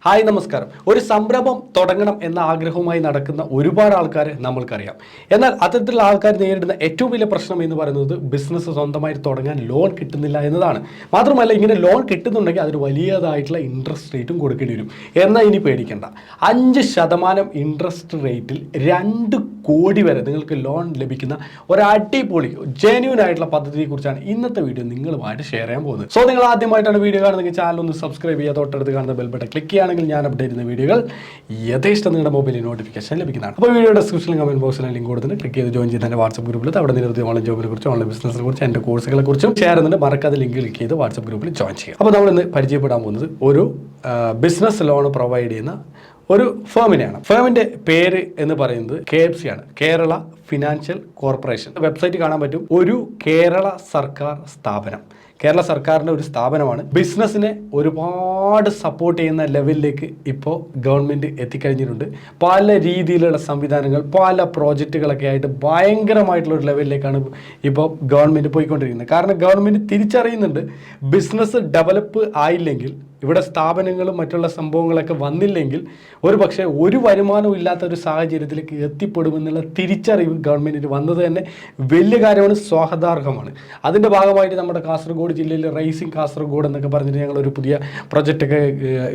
Hi നമസ്കാരം. ഒരു സംരംഭം തുടങ്ങണം എന്ന ആഗ്രഹവുമായി നടക്കുന്ന ഒരുപാട് ആൾക്കാരെ നമ്മൾക്കറിയാം. എന്നാൽ അത്തരത്തിലുള്ള ആൾക്കാർ നേരിടുന്ന ഏറ്റവും വലിയ പ്രശ്നം എന്ന് പറയുന്നത് ബിസിനസ് സ്വന്തമായിട്ട് തുടങ്ങാൻ ലോൺ കിട്ടുന്നില്ല എന്നതാണ്. മാത്രമല്ല, ഇങ്ങനെ ലോൺ കിട്ടുന്നുണ്ടെങ്കിൽ അതിന് വലിയതായിട്ടുള്ള ഇൻട്രസ്റ്റ് റേറ്റും കൊടുക്കേണ്ടി വരും. എന്നാൽ ഇനി പേടിക്കേണ്ട, 5% ഇൻട്രസ്റ്റ് റേറ്റിൽ 2 കോടി വരെ നിങ്ങൾക്ക് ലോൺ ലഭിക്കുന്ന ഒരു അടിപൊളി ജെന്യൂൻ ആയിട്ടുള്ള പദ്ധതിയെക്കുറിച്ചാണ് ഇന്നത്തെ വീഡിയോ നിങ്ങളുമായിട്ട് ഷെയർ ചെയ്യാൻ പോകുന്നത്. സോ നിങ്ങൾ ആദ്യമായിട്ടാണ് വീഡിയോ കാണുന്നതെങ്കിൽ ചാനൽ ഒന്ന് സബ്സ്ക്രൈബ് ചെയ്യുക, തൊട്ടടുത്ത് കാണുന്ന ബെൽ ബട്ടൺ ക്ലിക്ക് ചെയ്യുകയാണെങ്കിൽ ഞാൻ അപ്ഡേറ്റ് ചെയ്യുന്ന വീഡിയോകൾ യഥേഷ്ടം നിങ്ങളുടെ മൊബൈലിൽ നോട്ടിഫിക്കേഷൻ ലഭിക്കുന്നതാണ്. അപ്പോൾ വീഡിയോ ഡിസ്ക്രിപ്ഷനിൽ കമന്റ് ബോക്സിൽ ലിങ്ക് കൊടുത്തിട്ട് ക്ലിക്ക് ചെയ്ത് ജോയിൻ ചെയ്ത് എൻ്റെ വാട്സ്ആപ്പ് ഗ്രൂപ്പിൽ അവിടെ നിരവധി ഓൺലൈൻ ജോബിനെ കുറിച്ചും ഓൺലൈൻ ബിസിനസിനെ കുറിച്ചും എൻ്റെ കോഴ്സുകളെ കുറിച്ചും ഷെയർ ചെയ്യുന്നുണ്ട്. മറക്കാതെ ലിങ്ക് ക്ലിക്ക് ചെയ്ത് വാട്സ്ആപ്പ് ഗ്രൂപ്പിൽ ജോയിൻ ചെയ്യുക. അപ്പോൾ നമ്മൾ ഇന്ന് പരിചയപ്പെടാൻ പോകുന്നത് ഒരു ബിസിനസ് ലോൺ പ്രൊവൈഡ് ചെയ്യുന്ന ഒരു ഫേമിനെയാണ്. ഫേമിൻ്റെ പേര് എന്ന് പറയുന്നത് KFC ആണ്, കേരള ഫിനാൻഷ്യൽ കോർപ്പറേഷൻ. വെബ്സൈറ്റ് കാണാൻ പറ്റും. ഒരു കേരള സർക്കാർ സ്ഥാപനം, കേരള സർക്കാരിൻ്റെ ഒരു സ്ഥാപനമാണ്. ബിസിനസ്സിനെ ഒരുപാട് സപ്പോർട്ട് ചെയ്യുന്ന ലെവലിലേക്ക് ഇപ്പോൾ ഗവൺമെൻറ് എത്തിക്കഴിഞ്ഞിട്ടുണ്ട്. പല രീതിയിലുള്ള സംവിധാനങ്ങൾ, പല പ്രോജക്റ്റുകളൊക്കെ ആയിട്ട് ഭയങ്കരമായിട്ടുള്ള ഒരു ലെവലിലേക്കാണ് ഇപ്പോൾ ഗവൺമെൻറ് പോയിക്കൊണ്ടിരിക്കുന്നത്. കാരണം ഗവൺമെൻറ് തിരിച്ചറിയുന്നുണ്ട്, ബിസിനസ് ഡെവലപ്പ് ആയില്ലെങ്കിൽ, ഇവിടെ സ്ഥാപനങ്ങളും മറ്റുള്ള സംഭവങ്ങളൊക്കെ വന്നില്ലെങ്കിൽ ഒരു പക്ഷേ ഒരു വരുമാനവും ഇല്ലാത്ത ഒരു സാഹചര്യത്തിലേക്ക് എത്തിപ്പെടുമെന്നുള്ള തിരിച്ചറിവ് ഗവൺമെൻറ്റിന് വന്നത് തന്നെ വലിയ കാര്യമാണ്, സ്വാഗതാർഹമാണ്. അതിൻ്റെ ഭാഗമായിട്ട് നമ്മുടെ കാസർഗോഡ് ജില്ലയിൽ റൈസിംഗ് കാസർഗോഡ് എന്നൊക്കെ പറഞ്ഞിട്ട് ഞങ്ങളൊരു പുതിയ പ്രൊജക്റ്റൊക്കെ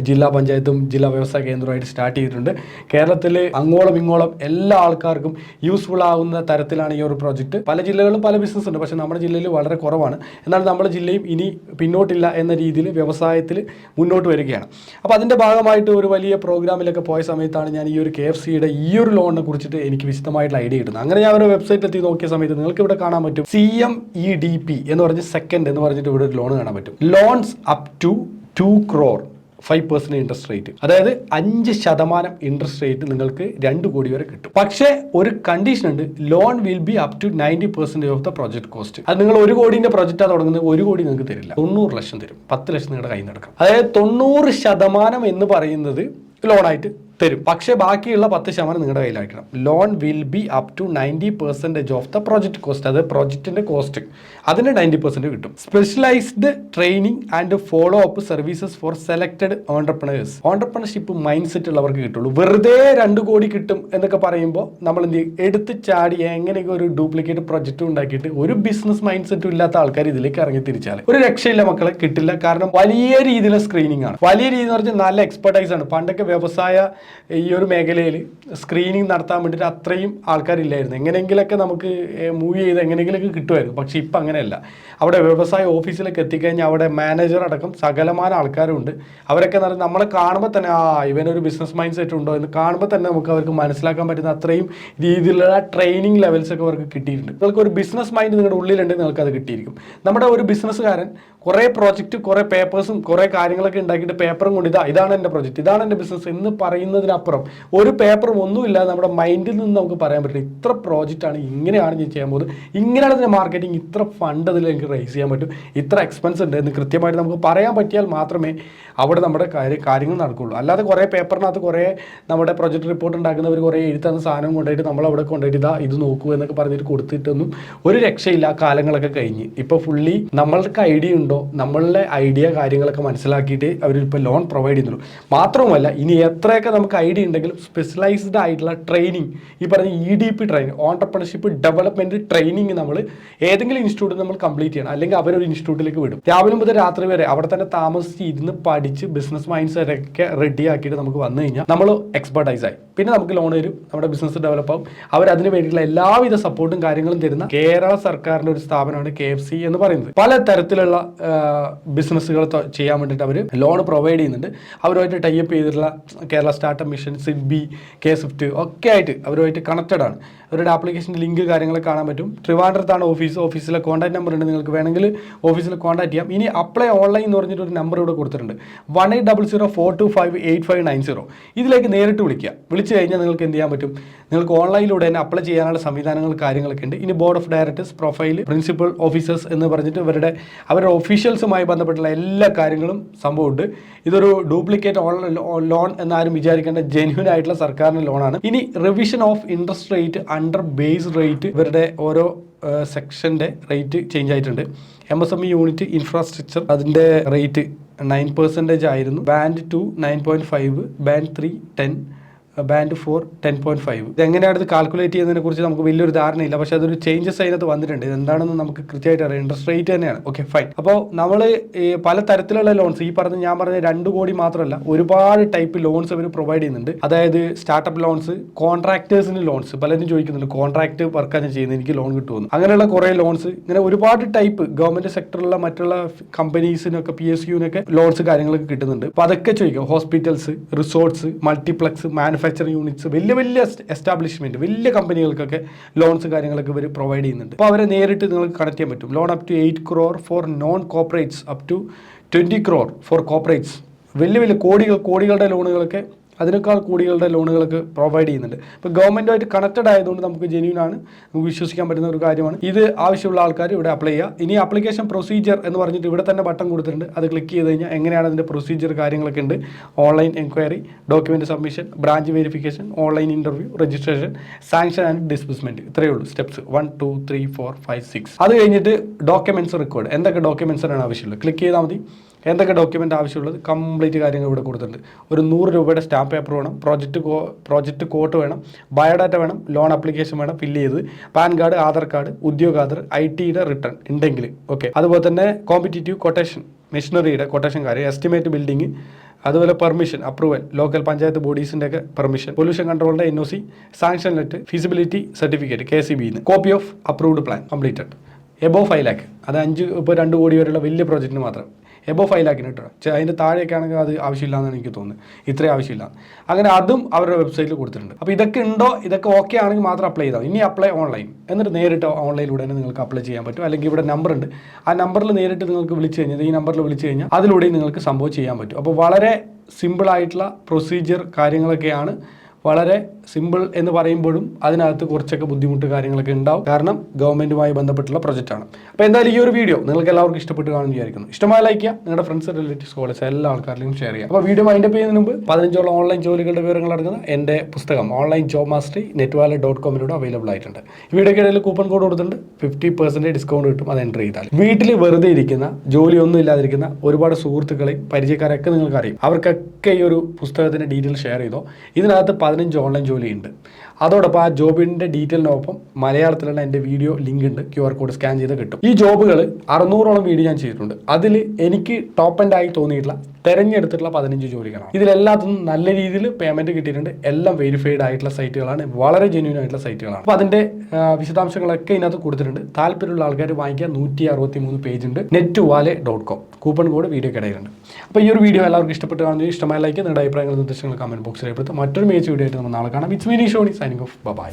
ജില്ലാ പഞ്ചായത്തും ജില്ലാ വ്യവസായ കേന്ദ്രമായിട്ട് സ്റ്റാർട്ട് ചെയ്തിട്ടുണ്ട്. കേരളത്തിൽ അങ്ങോളം ഇങ്ങോളം എല്ലാ ആൾക്കാർക്കും യൂസ്ഫുൾ ആവുന്ന തരത്തിലാണ് ഈ ഒരു പ്രൊജക്റ്റ്. പല ജില്ലകളിലും പല ബിസിനസ് ഉണ്ട്, പക്ഷേ നമ്മുടെ ജില്ലയിൽ വളരെ കുറവാണ്. എന്നാൽ നമ്മുടെ ജില്ലയും ഇനി പിന്നോട്ടില്ല എന്ന രീതിയിൽ വ്യവസായത്തിൽ മുന്നോട്ട് വരികയാണ്. അപ്പോൾ അതിൻ്റെ ഭാഗമായിട്ട് ഒരു വലിയ പ്രോഗ്രാമിലൊക്കെ പോയ സമയത്താണ് ഞാൻ ഈ ഒരു KFCയുടെ ഈ ഒരു ലോണിനെ കുറിച്ചിട്ട് എനിക്ക് വിശദമായിട്ടുള്ള ഐഡിയ കിട്ടുന്നത്. അങ്ങനെ ഞാൻ ഒരു വെബ്സൈറ്റിൽ എത്തി നോക്കിയ സമയത്ത് നിങ്ങൾക്ക് ഇവിടെ കാണാൻ പറ്റും CMEDP എന്ന് പറഞ്ഞ് സെക്കൻഡ് എന്ന് പറഞ്ഞിട്ട് ഇവിടെ ഒരു ലോൺ കാണാൻ പറ്റും. Loans up to 2 crore 5% interest rate, അതായത് 5% ഇൻട്രസ്റ്റ് റേറ്റ് നിങ്ങൾക്ക് 2 കോടി വരെ കിട്ടും. പക്ഷേ ഒരു കണ്ടീഷൻ ഉണ്ട്, loan will be up to 90% of the project cost. അത് നിങ്ങൾ 1 കോടിന്റെ പ്രൊജക്റ്റാണ് തുടങ്ങുന്നത്, 1 കോടി നിങ്ങൾക്ക് തരില്ല, 90 ലക്ഷം തരും. 10 ലക്ഷം നിങ്ങളുടെ കയ്യിൽ നിന്ന് എടുക്കാം. അതായത് 90% എന്ന് പറയുന്നത് ലോണായിട്ട് തരും. പക്ഷേ ബാക്കിയുള്ള 10% നിങ്ങളുടെ കയ്യിലായിരിക്കണം. Loan will be up to 90% of the project cost. അത് പ്രൊജക്റ്റിന്റെ കോസ്റ്റ്, അതിന് 90% കിട്ടും. Specialised training and follow up services for selected entrepreneurs. Entrepreneurship mind set ഉള്ളവർക്ക് കിട്ടുള്ളൂ. വെറുതെ 2 കോടി കിട്ടും എന്നൊക്കെ പറയുമ്പോൾ നമ്മൾ എന്ത് ചെയ്യും, എടുത്ത് ചാടി എങ്ങനെയൊക്കെ ഒരു ഡ്യൂപ്ലിക്കേറ്റ് പ്രൊജക്റ്റ് ഉണ്ടാക്കിയിട്ട് ഒരു ബിസിനസ് മൈൻഡ് സെറ്റും ഇല്ലാത്ത ആൾക്കാർ ഇതിലേക്ക് ഇറങ്ങി തിരിച്ചാൽ ഒരു രക്ഷയില്ല മക്കളെ, കിട്ടില്ല. കാരണം വലിയ രീതിയിലുള്ള സ്ക്രീനിങ് ആണ്. വലിയ രീതി എന്ന് പറഞ്ഞാൽ നല്ല എക്സ്പെർട്ടൈസ് ആണ്. പണ്ടൊക്കെ വ്യവസായ ഈ ഒരു മേഖലയിൽ സ്ക്രീനിങ് നടത്താൻ വേണ്ടിയിട്ട് അത്രയും ആൾക്കാരില്ലായിരുന്നു. എങ്ങനെയെങ്കിലൊക്കെ നമുക്ക് മൂവ് ചെയ്ത് എങ്ങനെയെങ്കിലൊക്കെ കിട്ടുമായിരുന്നു. പക്ഷേ ഇപ്പം അങ്ങനെയല്ല. അവിടെ വ്യവസായ ഓഫീസിലേക്ക് എത്തിക്കഴിഞ്ഞാൽ അവിടെ മാനേജർ അടക്കം സകലമായ ആൾക്കാരുണ്ട്. അവരൊക്കെ നമ്മളെ കാണുമ്പോൾ തന്നെ ഇവനൊരു ബിസിനസ് മൈൻഡ് സെറ്റ് ഉണ്ടോ എന്ന് കാണുമ്പോൾ തന്നെ നമുക്ക് അവർക്ക് മനസ്സിലാക്കാൻ പറ്റുന്ന അത്രയും രീതിയിലുള്ള ട്രെയിനിങ് ലെവൽസ് ഒക്കെ അവർക്ക് കിട്ടിയിട്ടുണ്ട്. നിങ്ങൾക്ക് ഒരു ബിസിനസ് മൈൻഡ് നിങ്ങളുടെ ഉള്ളിലുണ്ടെങ്കിൽ നിങ്ങൾക്ക് അത് കിട്ടിയിരിക്കും. നമ്മുടെ ഒരു ബിസിനസ്സുകാരൻ കുറേ പ്രോജക്റ്റ്, കുറേ പേപ്പേഴ്സും കുറേ കാര്യങ്ങളൊക്കെ ഉണ്ടാക്കിയിട്ട് പേപ്പറും കൊണ്ട് ഇതാണ് എൻ്റെ പ്രൊജക്റ്റ്, ഇതാണ് എൻ്റെ ബിസിനസ് എന്ന് പറയുന്നതിനപ്പുറം ഒരു പേപ്പറും ഒന്നുമില്ലാതെ നമ്മുടെ മൈൻഡിൽ നിന്ന് നമുക്ക് പറയാൻ പറ്റില്ല, ഇത്ര പ്രോജക്റ്റാണ്, ഇങ്ങനെയാണ് ഞാൻ ചെയ്യാൻ പോകുന്നത്, ഇങ്ങനെയാണ് ഇതിൻ്റെ മാർക്കറ്റിംഗ്, ഇത്ര ഫണ്ട് അതിൽ എനിക്ക് റേസ് ചെയ്യാൻ പറ്റും, ഇത്ര എക്സ്പെൻസ് ഉണ്ട് എന്ന് കൃത്യമായിട്ട് നമുക്ക് പറയാൻ പറ്റിയാൽ മാത്രമേ അവിടെ നമ്മുടെ കാര്യങ്ങൾ നടക്കുകയുള്ളൂ. അല്ലാതെ കുറേ പേപ്പറിനകത്ത് കുറേ നമ്മുടെ പ്രൊജക്ട് റിപ്പോർട്ട് ഉണ്ടാക്കുന്നവർ കുറേ എഴുതുന്ന സാധനം കൊണ്ടുപോയിട്ട് നമ്മളവിടെ കൊണ്ടുപോയിട്ട് ഇത് നോക്കൂ എന്നൊക്കെ പറഞ്ഞിട്ട് കൊടുത്തിട്ടൊന്നും ഒരു രക്ഷയില്ല. കാലങ്ങളൊക്കെ കഴിഞ്ഞ് ഇപ്പോൾ ഫുള്ളി നമ്മൾക്ക് ഐഡിയ ഉണ്ടോ, നമ്മളുടെ ഐഡിയ കാര്യങ്ങളൊക്കെ മനസ്സിലാക്കിയിട്ട് അവരിപ്പോൾ ലോൺ പ്രൊവൈഡ് ചെയ്യുന്നുള്ളൂ. മാത്രവുമല്ല, ഇനി എത്രയൊക്കെ നമുക്ക് ഐഡിയ ഉണ്ടെങ്കിലും സ്പെഷ്യലൈസ്ഡ് ആയിട്ടുള്ള ട്രെയിനിങ്, ഈ പറഞ്ഞ EDP training, entrepreneurship development training നമ്മൾ ഏതെങ്കിലും ഇൻസ്റ്റിറ്റ്യൂട്ടിൽ നമ്മൾ കംപ്ലീറ്റ് ചെയ്യണം. അല്ലെങ്കിൽ അവരൊരു ഇൻസ്റ്റിറ്റ്യൂട്ടിലേക്ക് വിടും. രാവിലെ മുതൽ രാത്രി വരെ അവിടെ തന്നെ താമസിച്ച് ഇരുന്ന് പഠിച്ച് ബിസിനസ് മൈൻഡ് സെറ്റ് ഒക്കെ റെഡി ആക്കിയിട്ട് നമുക്ക് വന്നു കഴിഞ്ഞാൽ നമ്മൾ എക്സ്പെർട്ടൈസ് ആയി. പിന്നെ നമുക്ക് ലോൺ തരും, നമ്മുടെ ബിസിനസ് ഡെവലപ്പ് ആവും. അവരതിന് വേണ്ടിയിട്ടുള്ള എല്ലാവിധ സപ്പോർട്ടും കാര്യങ്ങളും തരുന്ന കേരള സർക്കാരിൻ്റെ ഒരു സ്ഥാപനമാണ് KFC എന്ന് പറയുന്നത്. പല തരത്തിലുള്ള ബിസിനസ്സുകൾ ചെയ്യാൻ വേണ്ടിയിട്ട് അവർ ലോൺ പ്രൊവൈഡ് ചെയ്യുന്നുണ്ട്. അവരുമായിട്ട് ടൈപ്പ് ചെയ്തിട്ടുള്ള Kerala startup mission, SIDBI, KSwift ഒക്കെ ആയിട്ട് അവരുമായിട്ട് കണക്റ്റഡ് ആണ്. അവരുടെ ആപ്ലിക്കേഷൻ്റെ ലിങ്ക് കാര്യങ്ങളൊക്കെ കാണാൻ പറ്റും. ട്രിവാൻഡ്രത്താണ് ഓഫീസിലെ കോൺടാക്ട് നമ്പർ ഉണ്ട്, നിങ്ങൾക്ക് വേണമെങ്കിൽ ഓഫീസിൽ കോൺടാക്ട് ചെയ്യാം. ഇനി അപ്ലൈ ഓൺലൈൻ എന്ന് പറഞ്ഞിട്ട് ഒരു നമ്പർ ഇവിടെ കൊടുത്തിട്ടുണ്ട്, 180042585590. ഇതിലേക്ക് നേരിട്ട് വിളിച്ചു കഴിഞ്ഞാൽ നിങ്ങൾക്ക് എന്ത് ചെയ്യാൻ പറ്റും, നിങ്ങൾക്ക് ഓൺലൈനിലൂടെ തന്നെ അപ്ലൈ ചെയ്യാനുള്ള സംവിധാനങ്ങൾ കാര്യങ്ങളൊക്കെ ഉണ്ട്. ഇനി board of directors, profile, principal officers എന്ന് പറഞ്ഞിട്ട് അവരുടെ ഒഫീഷ്യൽസുമായി ബന്ധപ്പെട്ടുള്ള എല്ലാ കാര്യങ്ങളും സംഭവമുണ്ട്. ഇതൊരു ഡ്യൂപ്ലിക്കേറ്റ് ലോൺ എന്നാരും വിചാരിക്കേണ്ട, ജെന്യൂൻ ആയിട്ടുള്ള സർക്കാരിൻ്റെ ലോണാണ്. ഇനി revision of interest rate under base rate, ഇവരുടെ ഓരോ സെക്ഷൻ്റെ റേറ്റ് ചേഞ്ച് ആയിട്ടുണ്ട്. MSME യൂണിറ്റ് ഇൻഫ്രാസ്ട്രക്ചർ അതിൻ്റെ റേറ്റ് 9% ആയിരുന്നു. Band 2 9.5, band 3 10, band 4 10.5. ഇതെങ്ങനെയാണ് ഇത് കാൽക്കുലേറ്റ് ചെയ്യുന്നതിനെ കുറിച്ച് നമുക്ക് വലിയൊരു ധാരണയില്ല, പക്ഷേ അതൊരു ചേഞ്ചസ് അതിനകത്ത് വന്നിട്ടുണ്ട്. ഇതെന്താണെന്ന് നമുക്ക് കൃത്യമായിട്ട് അറിയാം. ഇൻട്രസ്റ്റ് റേറ്റ് തന്നെയാണ്. Okay, fine. അപ്പോൾ നമ്മൾ പല തരത്തിലുള്ള ലോൺസ്, ഞാൻ പറഞ്ഞ 2 കോടി മാത്രമല്ല, ഒരുപാട് ടൈപ്പ് ലോൺസ് അവർ പ്രൊവൈഡ് ചെയ്യുന്നുണ്ട്. അതായത് സ്റ്റാർട്ടപ്പ് ലോൺസ്, കോൺട്രാക്ടേഴ്സിന് ലോൺസ്. പലരും ചോദിക്കുന്നുണ്ട് കോൺട്രാക്ട് വർക്കാണ് ചെയ്യുന്നത്, എനിക്ക് ലോൺ കിട്ടുമെന്ന്. അങ്ങനെയുള്ള കുറേ ലോൺസ്, ഇങ്ങനെ ഒരുപാട് ടൈപ്പ് ഗവൺമെന്റ് സെക്ടറിലുള്ള മറ്റുള്ള കമ്പനീസിനൊക്കെ PSUവിനൊക്കെ ലോൺസ് കാര്യങ്ങളൊക്കെ കിട്ടുന്നുണ്ട്. അപ്പോൾ അതൊക്കെ ചോദിക്കും. Hospitals, resorts, multiplex, manufacturing units, വലിയ എസ്റ്റാബ്ലിഷ്മെന്റ്, വലിയ കമ്പനികൾക്കൊക്കെ ലോൺസ് കാര്യങ്ങളൊക്കെ ഇവർ പ്രൊവൈഡ് ചെയ്യുന്നുണ്ട്. അപ്പോൾ അവരെ നേരിട്ട് നിങ്ങൾക്ക് കണക്ട് ചെയ്യാൻ പറ്റും. Loan up to 8 crore for non corporates, up to 20 crore for corporates. വലിയ കോടികളുടെ ലോണുകളൊക്കെ, അതിനേക്കാൾ കോടികളുടെ ലോണുകളൊക്കെ പ്രൊവൈഡ് ചെയ്യുന്നുണ്ട്. ഇപ്പോൾ ഗവൺമെൻറ്റുമായിട്ട് കണക്റ്റഡ് ആയതുകൊണ്ട് നമുക്ക് ജെന്യൂനാണ്, നമുക്ക് വിശ്വസിക്കാൻ പറ്റുന്ന ഒരു കാര്യമാണ്. ഇത് ആവശ്യമുള്ള ആൾക്കാർ ഇവിടെ അപ്ലൈ ചെയ്യുക. ഇനി ആപ്ലിക്കേഷൻ പ്രൊസീജിയർ എന്ന് പറഞ്ഞിട്ട് ഇവിടെ തന്നെ ബട്ടൺ കൊടുത്തിട്ടുണ്ട്. അത് ക്ലിക്ക് ചെയ്ത് കഴിഞ്ഞാൽ എങ്ങനെയാണ് അതിൻ്റെ പ്രൊസീജിയർ കാര്യങ്ങളൊക്കെ ഉണ്ട്. Online enquiry, document submission, branch verification, online interview, registration, sanction and disbursement. ഇത്രയേ ഉള്ളൂ സ്റ്റെപ്സ് 1 2 3 4 5 6. അത് കഴിഞ്ഞിട്ട് ഡോക്യുമെൻറ്റ്സ് റിക്വയർഡ്, എന്തൊക്കെ ഡോക്യുമെൻറ്റ്സാണ് ആവശ്യമുള്ളത് ക്ലിക്ക് ചെയ്താൽ മതി. എന്തൊക്കെ ഡോക്യുമെൻ്റ് ആവശ്യമുള്ളത് കംപ്ലീറ്റ് കാര്യങ്ങൾ ഇവിടെ കൊടുത്തിട്ടുണ്ട്. ഒരു 100 രൂപയുടെ സ്റ്റാമ്പ് പേപ്പർ വേണം, പ്രോജക്റ്റ് കോട്ട് വേണം, ബയോഡാറ്റ വേണം, ലോൺ ആപ്ലിക്കേഷൻ വേണം ഫില്ല് ചെയ്ത്, pan card, Aadhaar card, Udyog Aadhaar, IT-യുടെ return ഉണ്ടെങ്കിൽ ഓക്കെ. അതുപോലെ തന്നെ കോമ്പറ്റീറ്റീവ് കൊട്ടേഷൻ, മെഷീനറിയുടെ കൊട്ടേഷൻ കാര്യം, എസ്റ്റിമേറ്റ് ബിൽഡിംഗ്, അതുപോലെ പെർമിഷൻ, അപ്രൂവൽ, ലോക്കൽ പഞ്ചായത്ത് ബോഡീസിൻ്റെ ഒക്കെ permission, pollution കൺട്രോളിൻ്റെ NOC, sanction letter, feasibility certificate KCBന്ന്, copy of approved plan completed. Above 5 lakh, അത് 2 കോടി വരെയുള്ള വലിയ പ്രോജക്റ്റിന് മാത്രം. എബോവ് 5 lakh കേട്ടോ. അതിൻ്റെ താഴെയൊക്കെ ആണെങ്കിൽ അത് ആവശ്യമില്ലാന്നാണ് എനിക്ക് തോന്നുന്നത്. ഇത്രയും ആവശ്യമില്ല. അങ്ങനെ അതും അവരുടെ വെബ്സൈറ്റിൽ കൊടുത്തിട്ടുണ്ട്. അപ്പോൾ ഇതൊക്കെ ഉണ്ടോ, ഇതൊക്കെ ഓക്കെ ആണെങ്കിൽ മാത്രം അപ്ലൈ ചെയ്താൽ. ഇനി അപ്ലൈ ഓൺലൈൻ, എന്നിട്ട് നേരിട്ട് ഓൺലൈനിലൂടെ തന്നെ നിങ്ങൾക്ക് അപ്ലൈ ചെയ്യാൻ പറ്റും. അല്ലെങ്കിൽ ഇവിടെ നമ്പർ ഉണ്ട്, ആ നമ്പറിൽ നേരിട്ട് നിങ്ങൾക്ക് വിളിച്ചു കഴിഞ്ഞാൽ, ഈ നമ്പറിൽ വിളിച്ചു കഴിഞ്ഞാൽ അതിലൂടെയും നിങ്ങൾക്ക് സംഭവം ചെയ്യാൻ പറ്റും. അപ്പോൾ വളരെ സിമ്പിളായിട്ടുള്ള പ്രൊസീജിയർ കാര്യങ്ങളൊക്കെയാണ്. വളരെ സിമ്പിൾ എന്ന് പറയുമ്പോഴും അതിനകത്ത് കുറച്ചൊക്കെ ബുദ്ധിമുട്ട് കാര്യങ്ങളൊക്കെ ഉണ്ടാവും, കാരണം ഗവൺമെൻറ്റുമായി ബന്ധപ്പെട്ടുള്ള പ്രൊജക്റ്റാണ്. അപ്പോൾ എന്തായാലും ഈ ഒരു വീഡിയോ നിങ്ങൾക്ക് എല്ലാവർക്കും ഇഷ്ടപ്പെട്ട് കാണുമെന്ന് വിചാരിക്കുന്നു. ഇഷ്ടമായ ലൈക്ക് ചെയ്യുക, നിങ്ങളുടെ ഫ്രണ്ട്സ്, റിലേറ്റീവ്സ്, കോളേജ് എല്ലാ ആൾക്കാരിലും ഷെയർ ചെയ്യുക. അപ്പോൾ വീഡിയോ വൈൻഡപ്പ് ചെയ്യുന്നതിന് മുമ്പ് 15 ഓൺലൈൻ ജോലികളുടെ വിവരങ്ങൾ അടങ്ങുന്ന എൻ്റെ പുസ്തകം online job mastery netwallet.com available ആയിട്ടുണ്ട്. ഈ വീഡിയോയ്ക്ക് ഇടയിൽ കൂപ്പൺ കോഡ് കൊടുത്തിട്ടുണ്ട്, 50% ഡിസ്കൗണ്ട് കിട്ടും. അത് എൻ്റർ ചെയ്താൽ. വീട്ടിൽ വെറുതെ ഇരിക്കുന്ന, ജോലിയൊന്നും ഇല്ലാതിരിക്കുന്ന ഒരുപാട് സുഹൃത്തുക്കളെയും പരിചയക്കാരൊക്കെ നിങ്ങൾക്ക് അറിയും. അവർക്കൊക്കെ ഈ ഒരു പുസ്തകത്തിൻ്റെ ഡീറ്റെയിൽ ഷെയർ ചെയ്തോ. ഇതിനകത്ത് 15 ഓൺലൈൻ ജോലിയുണ്ട്. അതോടൊപ്പം ആ ജോബിൻ്റെ ഡീറ്റെയിലിനൊപ്പം മലയാളത്തിലുള്ള എൻ്റെ വീഡിയോ ലിങ്ക് ഉണ്ട്, QR കോഡ് സ്കാൻ ചെയ്ത് കിട്ടും. ഈ ജോബുകൾ 600ഓളം വീഡിയോ ഞാൻ ചെയ്തിട്ടുണ്ട്. അതിൽ എനിക്ക് ടോപ്പ് എൻഡ് ആയി തോന്നിയിട്ടുള്ള തിരഞ്ഞെടുത്തിട്ടുള്ള 15 ജോലികളാണ്. ഇതിലെല്ലാത്തിനും നല്ല രീതിയിൽ പേയ്മെൻറ്റ് കിട്ടിയിട്ടുണ്ട്. എല്ലാം വെരിഫൈഡ് ആയിട്ടുള്ള സൈറ്റുകളാണ്, വളരെ ജെന്യൂൻ ആയിട്ടുള്ള സൈറ്റുകളാണ്. അപ്പോൾ അതിൻ്റെ വിശദാംശങ്ങളൊക്കെ ഇതിനകത്ത് കൊടുത്തിട്ടുണ്ട്. താല്പര്യമുള്ള ആൾക്കാർ വാങ്ങിക്കാൻ 163 പേജ് ഉണ്ട്. netwallet.com coupon code video കിടയിലുണ്ട്. അപ്പോൾ ഈ ഒരു വീഡിയോ എല്ലാവർക്കും ഇഷ്ടപ്പെട്ട് കാണുന്നത്, ഇഷ്ടമായ ലൈക്ക്, നിങ്ങളുടെ അഭിപ്രായങ്ങളും നിർദ്ദേശങ്ങൾ കമൻറ്റ് ബോക്സിൽ രേഖപ്പെടുത്തും. മറ്റൊരു മികച്ച വീഡിയോ ആയിട്ട് നമ്മൾ നാളെ കാണാം. It's me Shoni signing off. By.